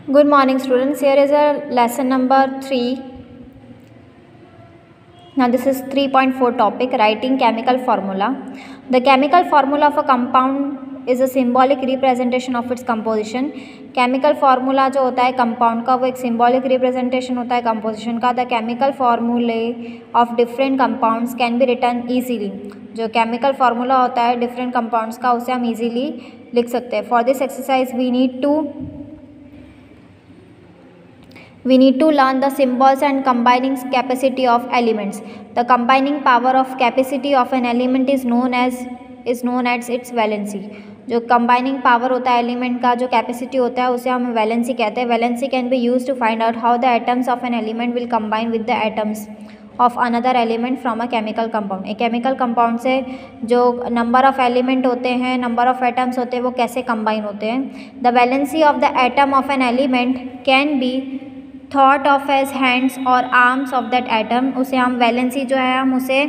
Good morning, students. Here is a lesson number 3. Now, this is 3.4 topic, writing chemical formula. The chemical formula of a compound is a symbolic representation of its composition. Chemical formula जो होता है compound का वो एक symbolic representation होता है composition का. The chemical formulae of different compounds can be written easily. जो chemical formula होता है different compounds का उसे हम easily लिख सकते हैं. For this exercise we need to learn the symbols and combining capacity of elements. The combining power of capacity of an element is known as its valency. जो combining power होता है element का जो capacity होता है उसे हम valency कहते हैं. Valency can be used to find out how the atoms of an element will combine with the atoms of another element from a chemical compound. एक chemical compound से जो number of element होते हैं, number of atoms होते हैं वो कैसे combine होते हैं. The valency of the atom of an element can be thought of as hands और आर्म्स ऑफ दैट एटम. उसे हम वैलेंसी जो है हम उसे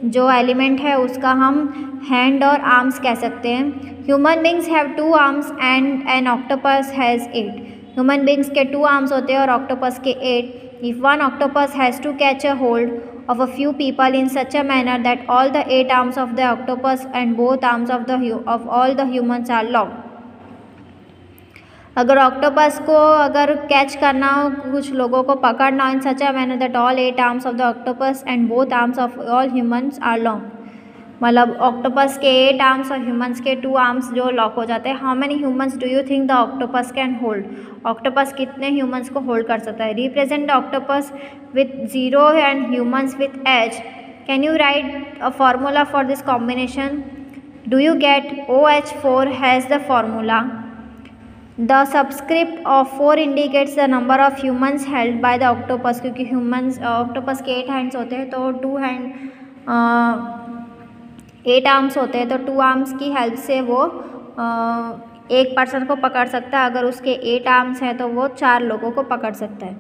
जो एलिमेंट है उसका हम हैंड और आर्म्स कह सकते हैं. Human beings have 2 arms and an octopus has 8. Human beings के 2 आर्म्स होते हैं और ऑक्टोपस के 8. If one octopus has to catch a hold of a few people in such a manner that all the 8 arms of the octopus and both arms of all the humans are locked. अगर octopus को अगर catch करना हो, कुछ लोगों को पकड़ना हो in such a manner that all 8 arms of the octopus and both arms of all humans are long. मतलब ऑक्टोपस के 8 आर्म्स और ह्यूमंस के 2 आर्म्स जो लॉक हो जाते हैं. How many humans do you think the octopus can hold. Octopus कितने humans को होल्ड कर सकता है. Represent the octopus with 0 and humans with H. Can you right a formula for this combination. Do you get OH4 has the formula. The subscript of 4 indicates the number of humans held by the octopus. क्योंकि humans octopus के 8 hands होते हैं तो 8 arms होते हैं तो 2 arms की help से वो एक पर्सन को पकड़ सकता है. अगर उसके 8 arms हैं तो वो 4 लोगों को पकड़ सकता है.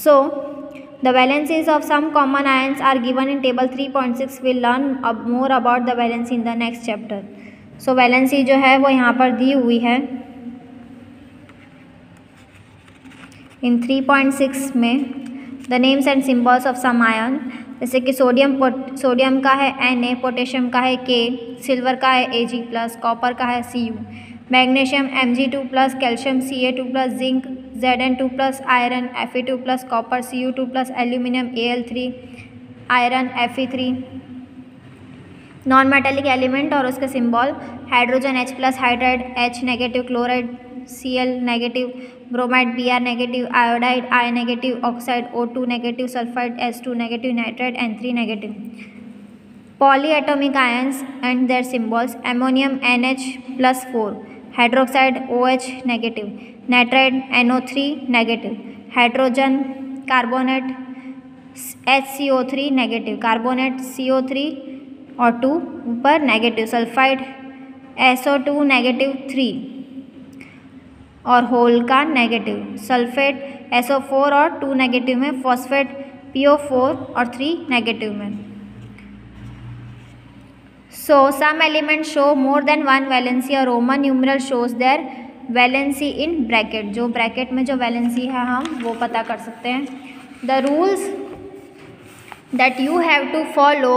So the valencies of some common ions are given in table 3.6. we'll learn more about the valency in the next chapter. So valency जो है वो यहाँ पर दी हुई है इन 3.6 में. The names and symbols of some ion, जैसे कि सोडियम का है Na, पोटेशियम का है K, सिल्वर का है Ag+, कॉपर का है Cu, magnesium Mg2+, calcium Ca2+, zinc Zn2+, iron Fe2+, copper Cu2+, aluminium Al3, iron Fe3. Non metallic element और उसके symbol hydrogen H+, hydride H negative, chloride Cl negative, bromide Br negative, iodide I negative, oxide O2 negative, sulphide H2 negative, nitride N3 negative. Polyatomic ions and their symbols ammonium NH+4, hydroxide OH negative, nitride NO3 negative, hydrogen carbonate HCO3 negative, carbonate CO3 और 2 ऊपर negative, sulphide SO2 negative 3 और whole का negative, sulphate SO4 और 2 negative में, phosphate PO4 और 3 negative में. So some element show more than 1 valency और Roman numeral shows their valency in bracket. जो ब्रैकेट में जो वैलेंसी है हम वो पता कर सकते हैं. The rules that you have to follow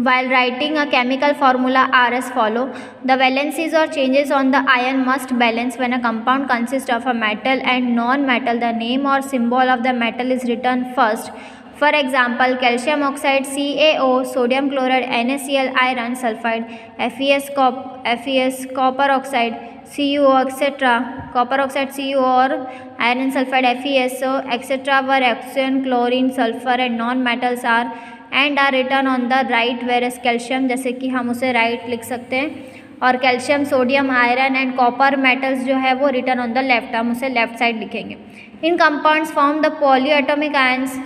while writing a chemical formula are as follow. The valencies or changes on the ion must balance when a compound consists of a metal and non-metal. The name or symbol of the metal is written first. For example, calcium oxide CaO, sodium chloride NaCl, iron sulfide FeS, copper oxide CuO, etc. Copper oxide CuO और iron sulfide FeSO, etc. were oxygen, chlorine, sulfur and non-metals are and are written on the right, whereas calcium जैसे कि हम उसे right लिख सकते हैं और calcium, sodium, iron and copper metals जो है वो रिटर्न ऑन द लेफ्ट, हम उसे लेफ्ट साइड लिखेंगे. In compounds form the polyatomic ions.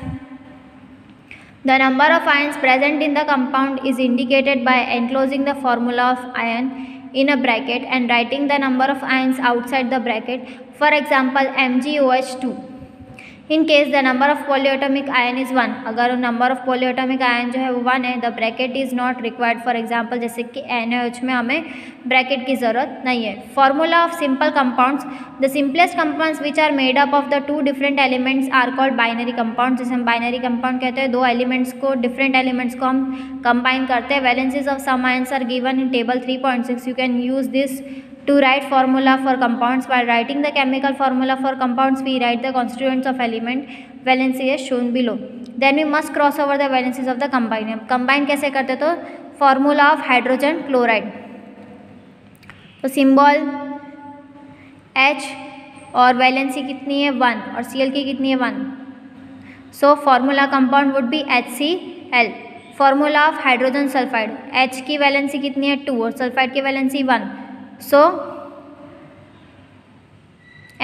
The number of ions present in the compound is indicated by enclosing the formula of ion in a bracket and writing the number of ions outside the bracket. For example, MgOH2. In case the number of polyatomic ion is 1, अगर number of polyatomic ion जो है वो 1 है, the bracket is not required. For example जैसे कि NaOH में हमें bracket की ज़रूरत नहीं है। Formula of simple compounds, the simplest compounds which are made up of the two different elements are called binary compound. जैसे हम बाइनरी कंपाउंड कहते हैं, दो एलिमेंट्स को, डिफरेंट एलिमेंट्स को हम कंबाइन करते हैं। Valencies of some ions are given in table 3.6। You can use this to write formula for compounds. While writing the chemical formula for compounds, we write the constituents of element. Valency is shown below. Then we must cross over the valencies of the combine. Combine कैसे करते तो formula of hydrogen chloride. तो symbol H और valency कितनी है 1 और Cl की कितनी है 1. So formula compound would be HCl. Formula of hydrogen sulfide, H की वैलेंसी कितनी है 2 और सल्फाइड की वैलेंसी 1. सो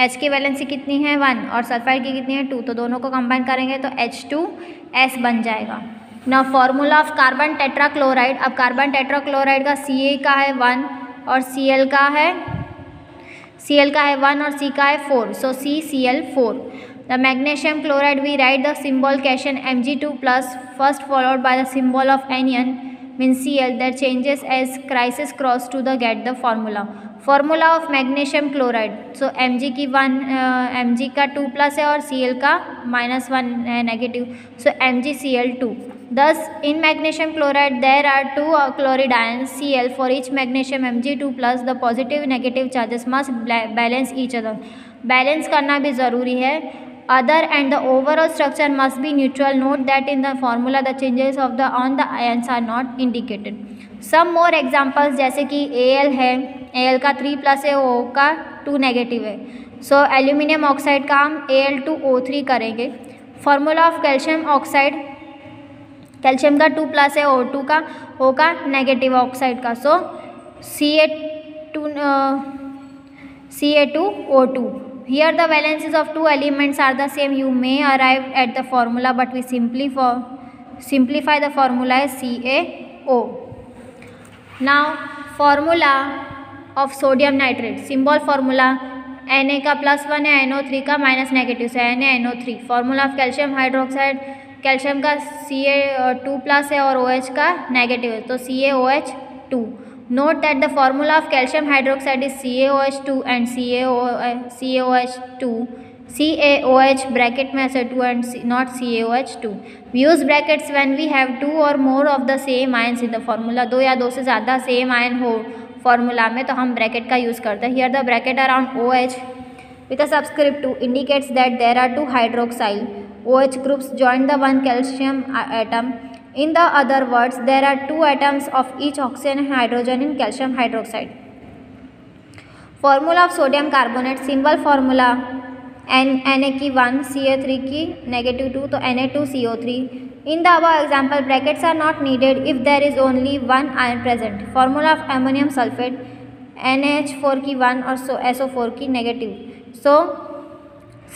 H की वैलेंसी कितनी है 1 और सल्फाइड की कितनी है 2, तो दोनों को कंबाइन करेंगे तो H2S बन जाएगा. Now formula of carbon tetrachloride. अब कार्बन टेट्राक्लोराइड का Ca का है 1 और Cl का है 1 और C का है 4. So CCl4. The magnesium chloride we write the symbol cation Mg2+ first followed by the symbol of Anion means Cl that changes as crisis cross to the get the formula. Formula of magnesium chloride. So Mg की 1 Mg का 2+ है और Cl का -1 है negative. So MgCl2. Thus in magnesium chloride there are two chloride ions Cl for each magnesium Mg2+. The positive negative charges must balance each other. Balance करना भी ज़रूरी है. Other and the overall structure must be neutral. Note that in the formula the changes of the on the ions are not indicated. Some more examples जैसे कि Al है, Al का 3+ है, O का 2 नेगेटिव है. सो एल्यूमिनियम ऑक्साइड का हम Al2O3 करेंगे. Formula of calcium oxide, calcium का 2+ है, O2 का, O का नेगेटिव ऑक्साइड का. सो Ca2O2. Here the valencies of two elements are the same. You may arrive at the formula, but we simplify the formula as CaO. Now formula of sodium nitrate. Symbol formula Na का +1 है, NO3 का -negative से NaNO3. Formula of calcium hydroxide, calcium का Ca2+ है और OH का negative है, तो CaOH2. Note that the formula of calcium hydroxide is CaOH2 and CaOH2. CaOH bracket में ऐसे 2 and not CaOH2. We use brackets when we have 2 or more of the same ions in the formula. 2 या 2 से ज़्यादा same ion हो formula में तो हम bracket का यूज़ करते हैं. Here the bracket around OH with a subscript 2 indicates that there are 2 hydroxyl OH groups join the one calcium atom. In the other words, there are 2 atoms of each oxygen and hydrogen in calcium hydroxide. Formula of sodium carbonate. Symbol formula Na की 1, Ca3 की -2, तो Na2CO3. In the above example, brackets are not needed if there is only one ion present. Formula of ammonium sulfate. NaH4 की 1 और SO4 की negative, so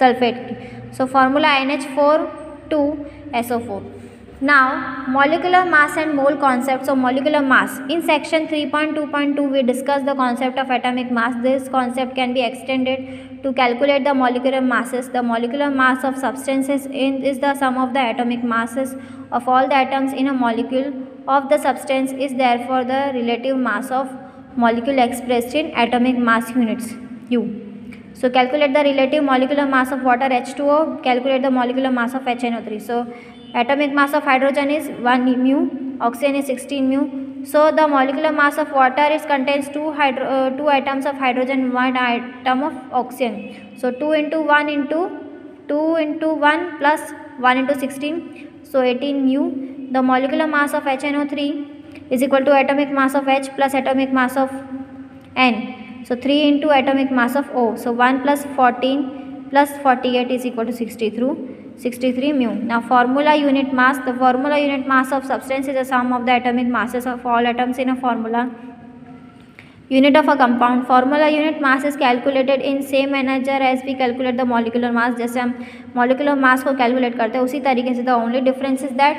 sulfate की. So formula NH4 2 SO4. Now molecular mass and mole concept. So molecular mass, in section 3.2.2 we discussed the concept of atomic mass. This concept can be extended to calculate the molecular masses. The molecular mass of substances is the sum of the atomic masses of all the atoms in a molecule of the substance, is therefore the relative mass of molecule expressed in atomic mass units U. So calculate the relative molecular mass of water H2O, calculate the molecular mass of HNO3. So atomic mass of hydrogen is 1 mu, oxygen is 16 mu. So the molecular mass of water is contains 2 atoms of hydrogen, 1 atom of oxygen. So 2 into 1 into 2 into 1 plus 1 into 16, so 18 mu. The molecular mass of HNO3 is equal to atomic mass of H plus atomic mass of N. So 3 into atomic mass of O. So 1 plus 14 plus 48 is equal to 63 mu. Now formula unit mass. The formula unit mass of substance is the sum of the atomic masses of all atoms in a formula unit of a compound. Formula unit mass is calculated in same manner as we calculate the molecular mass. जैसे हम molecular mass को calculate करते हैं उसी तरीके से. The only difference is that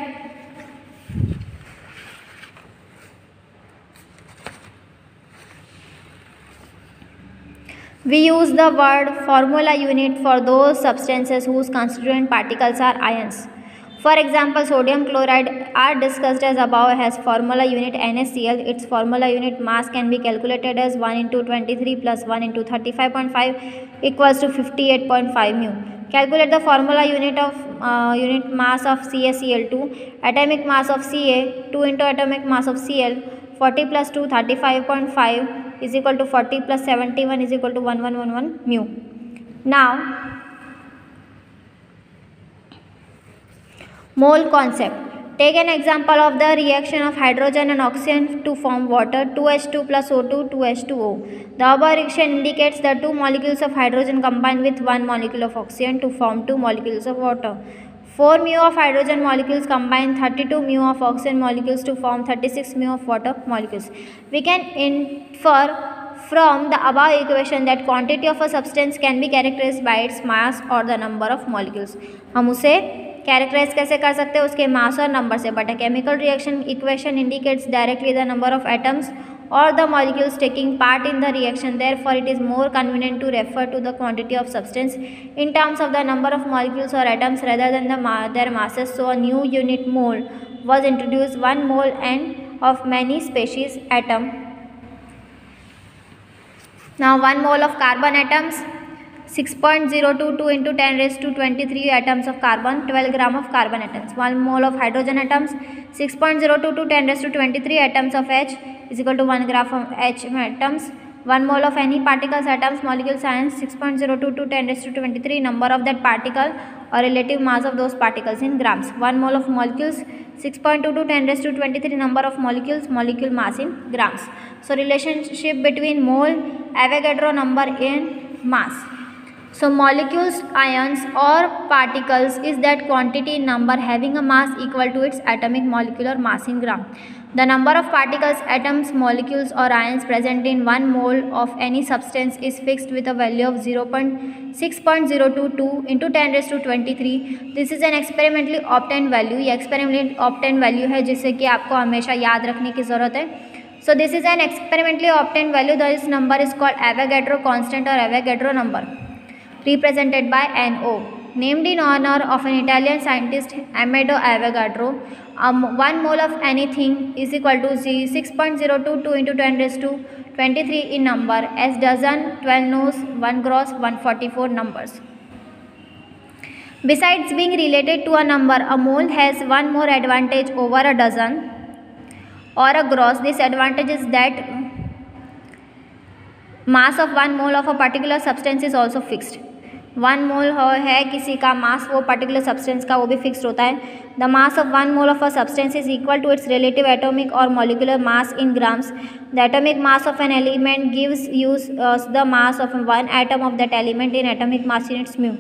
We use the word formula unit for those substances whose constituent particles are ions. For example, sodium chloride are discussed as above has formula unit NaCl. Its formula unit mass can be calculated as 1 into 23 plus 1 into 35.5 equals to 58.5 mu. Calculate the formula unit mass of CaCl2. Atomic mass of Ca 2 into atomic mass of Cl. 40 plus 2 35.5 is equal to 40 plus 71 is equal to 1111 mu. Now, mole concept. Take an example of the reaction of hydrogen and oxygen to form water 2H2 plus O2 2H2O. The above reaction indicates the two molecules of hydrogen combine with one molecule of oxygen to form two molecules of water. 4 mu of hydrogen molecules combine 32 mu of oxygen molecules to form 36 mu of water molecules. We can infer from the above equation that quantity of a substance can be characterized by its mass or the number of molecules. हम उसे characterise कैसे कर सकते हैं? उसके मास और number से. But a chemical reaction equation indicates directly the number of atoms or the molecules taking part in the reaction. Therefore, it is more convenient to refer to the quantity of substance in terms of the number of molecules or atoms rather than their masses. So, a new unit mole was introduced. 1 mole and of many species atom. Now, 1 mole of carbon atoms, 6.022 into 10 raised to 23 atoms of carbon, 12 gram of carbon atoms. 1 mole of hydrogen atoms, 6.022 10 raised to 23 atoms of H is equal to 1 gram of H atoms. 1 mole of any particles, atoms, molecules, ions, 6.022 10 raised to 23 number of that particle or relative mass of those particles in grams. 1 mole of molecules, 6.22 10 raised to 23 number of molecules, molecule mass in grams. So, relationship between mole, Avogadro number in mass. So, molecules, ions or particles is that quantity in number having a mass equal to its atomic molecular mass in gram. The number of particles, atoms, molecules or ions present in 1 mole of any substance is fixed with a value of 6.022 into 10 raised to 23. This is an experimentally obtained value. ये experimentally obtained value है जिससे कि आपको हमेशा याद रखने की ज़रूरत है. So, this is an experimentally obtained value. This number is called Avogadro constant or Avogadro number, represented by NO, named in honor of an Italian scientist Amedeo Avogadro. 1 mole of anything is equal to 6.022 into 10 raised to 23 in number, as dozen, 12 no's, 1 gross, 144 numbers. Besides being related to a number, a mole has one more advantage over a dozen or a gross. This advantage is that mass of 1 mole of a particular substance is also fixed. 1 mole है किसी का मास, वो particular substance का वो भी fixed होता है. The mass of 1 mole of a substance is equal to its relative atomic or molecular mass in grams. The atomic mass of an element gives us the mass of 1 atom of that element in atomic mass units mu.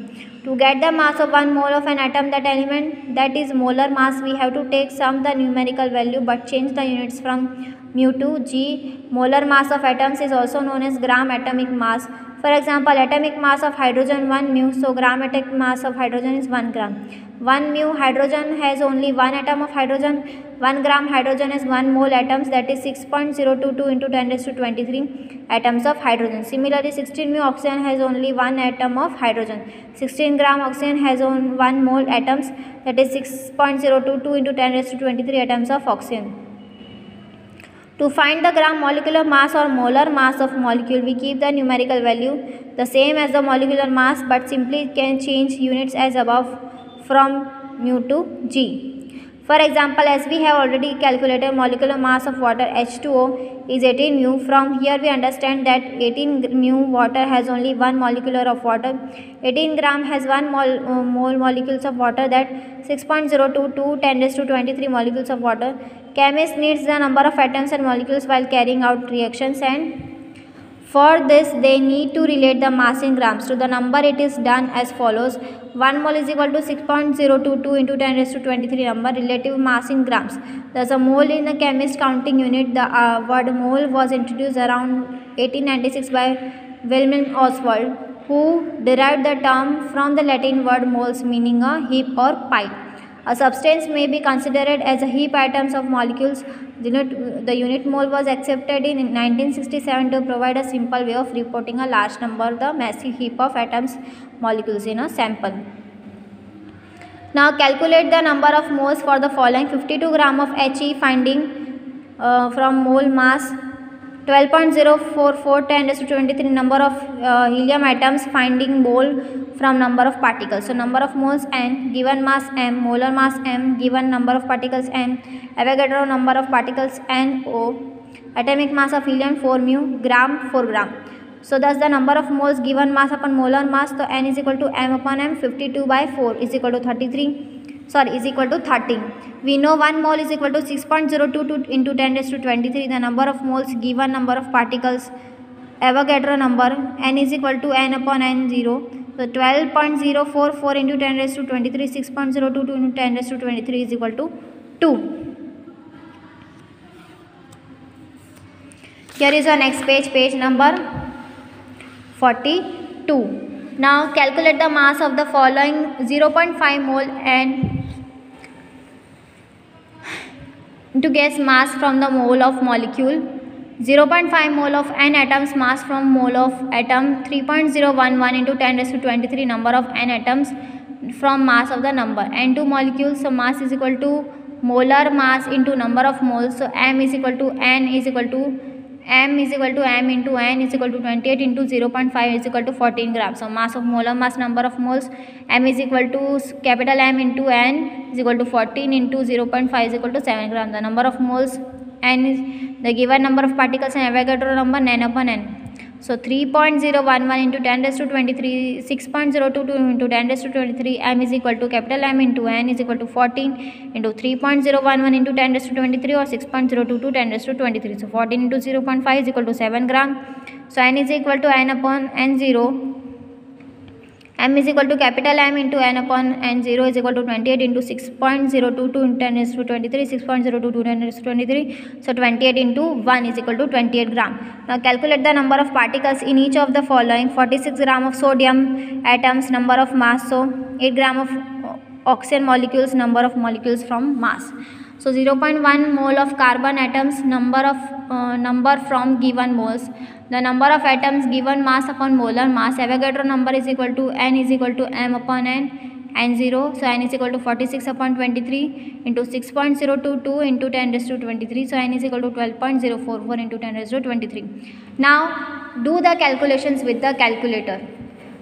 To get the mass of 1 mole of an atom that element, that is molar mass, we have to take sum the numerical value but change the units from mu to g. Molar mass of atoms is also known as gram atomic mass. For example, atomic mass of hydrogen 1 mu, so gram atomic mass of hydrogen is 1 gram. 1 mu hydrogen has only 1 atom of hydrogen. 1 gram hydrogen has 1 mole atoms, that is 6.022 into 10 raised to 23 atoms of hydrogen. Similarly, 16 mu oxygen has only 1 atom of hydrogen. 16 gram oxygen has 1 mole atoms, that is 6.022 into 10 raised to 23 atoms of oxygen. To find the gram molecular mass or molar mass of molecule, we keep the numerical value the same as the molecular mass but simply can change units as above from mu to g. For example, as we have already calculated, molecular mass of water H2O is 18 mu. From here we understand that 18 mu water has only 1 molecule of water. 18 gram has 1 mole molecules of water, that 6.022 10 raised to 23 molecules of water. Chemist needs the number of atoms and molecules while carrying out reactions, and for this they need to relate the mass in grams to the number. It is done as follows: 1 mole is equal to 6.022 into 10 raised to 23 number, relative mass in grams. Thus, a mole in the chemist counting unit. The word mole was introduced around 1896 by Wilhelm Oswald, who derived the term from the Latin word moles, meaning a heap or pile. A substance may be considered as a heap atoms of molecules. The unit mole was accepted in 1967 to provide a simple way of reporting a large number of the massive heap of atoms molecules in a sample. Now calculate the number of moles for the following: 52 gram of He finding from mole mass, 12.044 10 raised to 23 number of helium atoms finding mole from number of particles. So number of moles N, given mass M, molar mass M, given number of particles M, Avogadro number of particles NO, atomic mass of helium 4 mu, gram 4 gram. So thus the number of moles given mass upon molar mass, so N is equal to M upon M, 52 by 4 is equal to 13. We know 1 mole is equal to 6.022 into 10 raised to 23. The number of moles given number of particles, Avogadro number, N is equal to N upon N0. So 12.044 into 10 raised to 23, 6.022 into 10 raised to 23 is equal to 2. Here is our next page, page number 42. Now calculate the mass of the following: 0.5 mole and to guess mass from the mole of molecule, 0.5 mole of N atoms mass from mole of atom, 3.011 into 10 raised to 23 number of N atoms from mass of the number, N2 molecules. So mass is equal to molar mass into number of moles. So M is equal to M into N is equal to 28 into 0.5 is equal to 14 grams. So mass of molar mass, number of moles, M is equal to capital M into N is equal to 14 into 0.5 is equal to 7 grams. The number of moles N is the given number of particles and Avogadro number N upon N. So 3.011 into 10 raised to 23, 6.022 into 10 raised to 23, M is equal to capital M into N is equal to 14 into 3.011 into 10 raised to 23 or 6.022 10 raised to 23. So 14 into 0.5 is equal to 7 gram. So N is equal to N upon N0. M is equal to capital M into N upon N0 is equal to 28 into 6.022 into 10 raised to 23, 6.022 10 raised to 23. So 28 into 1 is equal to 28 gram. Now calculate the number of particles in each of the following: 46 gram of sodium atoms, number of mass. So 8 gram of oxygen molecules, number of molecules from mass. So 0.1 mole of carbon atoms, number from given moles. The number of atoms given mass upon molar mass, Avogadro number is equal to N is equal to M upon N, N0. So N is equal to 46 upon 23 into 6.022 into 10 raised to 23. So N is equal to 12.044 into 10 raised to 23. Now do the calculations with the calculator.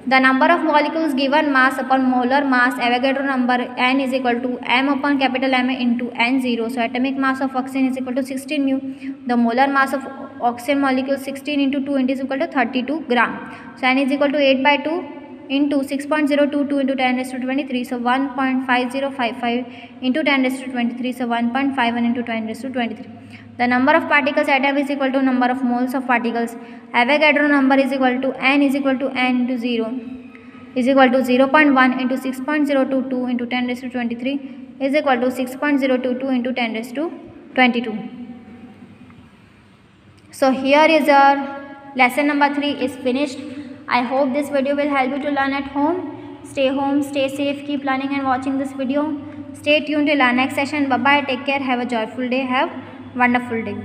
The number of molecules given mass upon molar mass, Avogadro number N is equal to M upon capital M into N0. So atomic mass of oxygen is equal to 16 mu. The molar mass of oxygen molecule 16 into 2 is equal to 32 gram. So N is equal to 8 by 2 into 6.022 into 10 raised to 23. So 1.5055 into 10 raised to 23. So 1.51 into 10 raised to 23. The number of particles atom is equal to number of moles of particles. Avogadro number is equal to N is equal to N into 0 is equal to 0.1 into 6.022 into 10 raised to 23 is equal to 6.022 into 10 raised to 22. So here is our lesson number 3 is finished. I hope this video will help you to learn at home. Stay home, stay safe, keep learning and watching this video. Stay tuned till our next session. Bye bye, take care, have a joyful day, have a wonderful day.